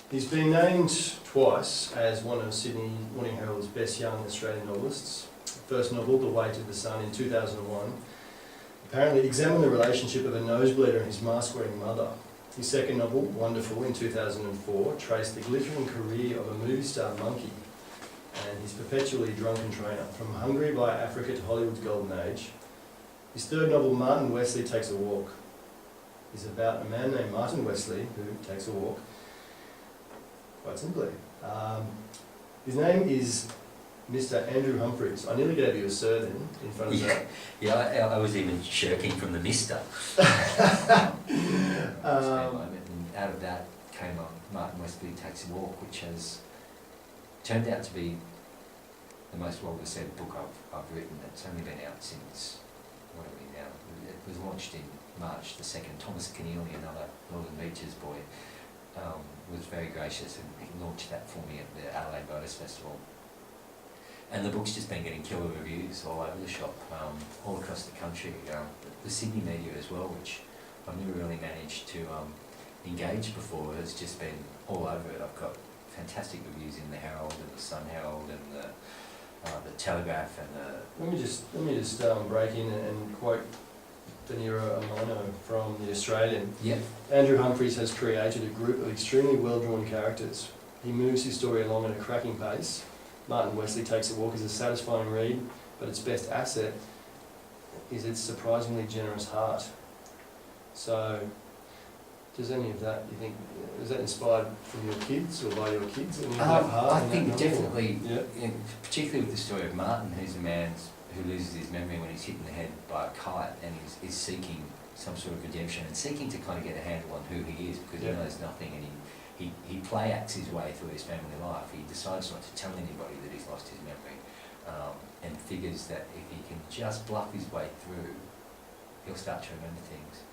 He's been named twice as one of Sydney Morning Herald's best young Australian novelists. First novel, The Way to the Sun, in 2001, apparently examined the relationship of a nosebleeder and his mask-wearing mother. His second novel, Wonderful, in 2004, traced the glittering career of a movie star monkey and his perpetually drunken trainer, from Hungary via Africa to Hollywood's golden age. His third novel, Martin Westley Takes a Walk, is about a man named Martin Westley who takes a walk, quite simply. His name is Mr. Andrew Humphreys. I nearly gave you a sir then, in front of that. Yeah, I was even shirking from the mister. And out of that came on Martin Westley Takes a Walk, which has turned out to be the most well-received book I've written. It's only been out since, what are we now? It was launched in March the 2nd. Thomas Keneally, another Northern Beaches boy, was very gracious and he launched that for me at the Adelaide Writers Festival. And the book's just been getting killer reviews all over the shop, all across the country. The Sydney media as well, which I've never really managed to engage before, has just been all over it. I've got fantastic reviews in the Herald and the Sun Herald and the Telegraph and the... Let me just break in and quote De Niro Amano from The Australian. Yep. Andrew Humphreys has created a group of extremely well-drawn characters. He moves his story along at a cracking pace. Martin Westley Takes a Walk is a satisfying read, but its best asset is its surprisingly generous heart. So, does any of that, you think, is that inspired from your kids or by your kids? I think definitely, yeah. Particularly with the story of Martin, who's a man who loses his memory when he's hit in the head by a kite and is seeking some sort of redemption and seeking to kind of get a handle on who he is, because he knows nothing, and he play acts his way through his family life. He decides not to tell anybody that he's lost his memory, and figures that if he can just bluff his way through, he'll start to remember things.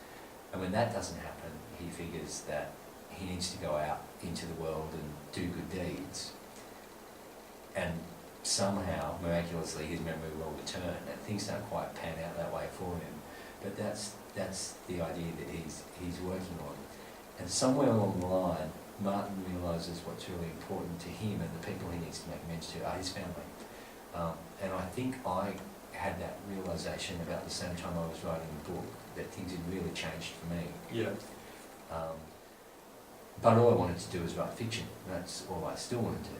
And when that doesn't happen, he figures that he needs to go out into the world and do good deeds. And somehow, miraculously, his memory will return, and things don't quite pan out that way for him. But that's the idea that he's working on. And somewhere along the line, Martin realises what's really important to him and the people he needs to make amends to are his family. And I think I had that realisation about the same time I was writing the book, that things had really changed for me. Yeah. But all I wanted to do was write fiction. That's all I still want to do.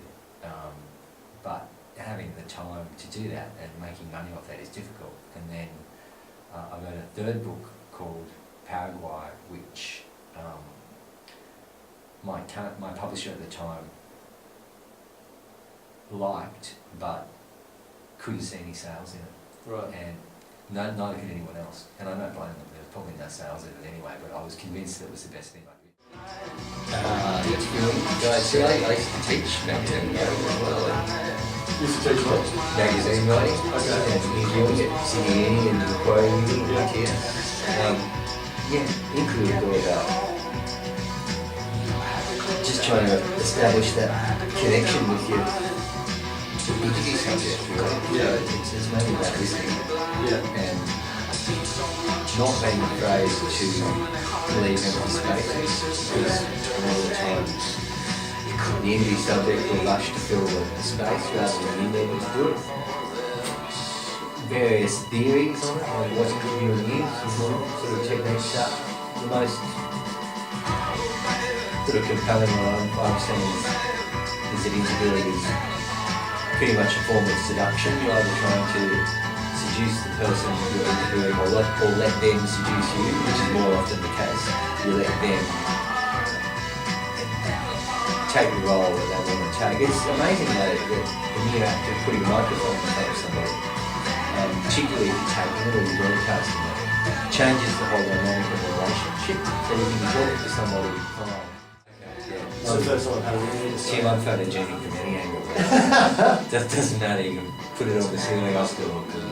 But having the time to do that and making money off that is difficult. And then I wrote a third book called Paraguay, which my publisher at the time liked, but couldn't see any sales in it. Right. And neither could anyone else. And I don't blame them, there was probably no sales in it anyway, but I was convinced that it was the best thing I'd written. I used to teach magazine writing as well. Used to teach what? Magazine writing. Okay. And reviewing it, singing and quoting it. Yeah, including all about just trying to establish that connection with your interview subject, really. Yeah. It's mainly about listening. Yeah. And not being afraid to leave empty spaces, because a lot of the time the interview subject will rush to fill the space rather than you needing to do it. Various theories on it, on what interviewing is, sort of techniques are the most sort of compelling one I've seen is that interviewing is pretty much a form of seduction, rather than trying to seduce the person you're interviewing or let them seduce you, which is more often the case. You let them take the role that they want to take. It's amazing though that the mere act of putting a microphone in front of somebody, particularly if you're taking it or you're broadcasting it, changes the whole dynamic of the relationship. So you can be talking to somebody fine. It's the first time I've had a Tim, I'm photogenic from any angle. That doesn't matter, you can put it on the ceiling, I'll still look good.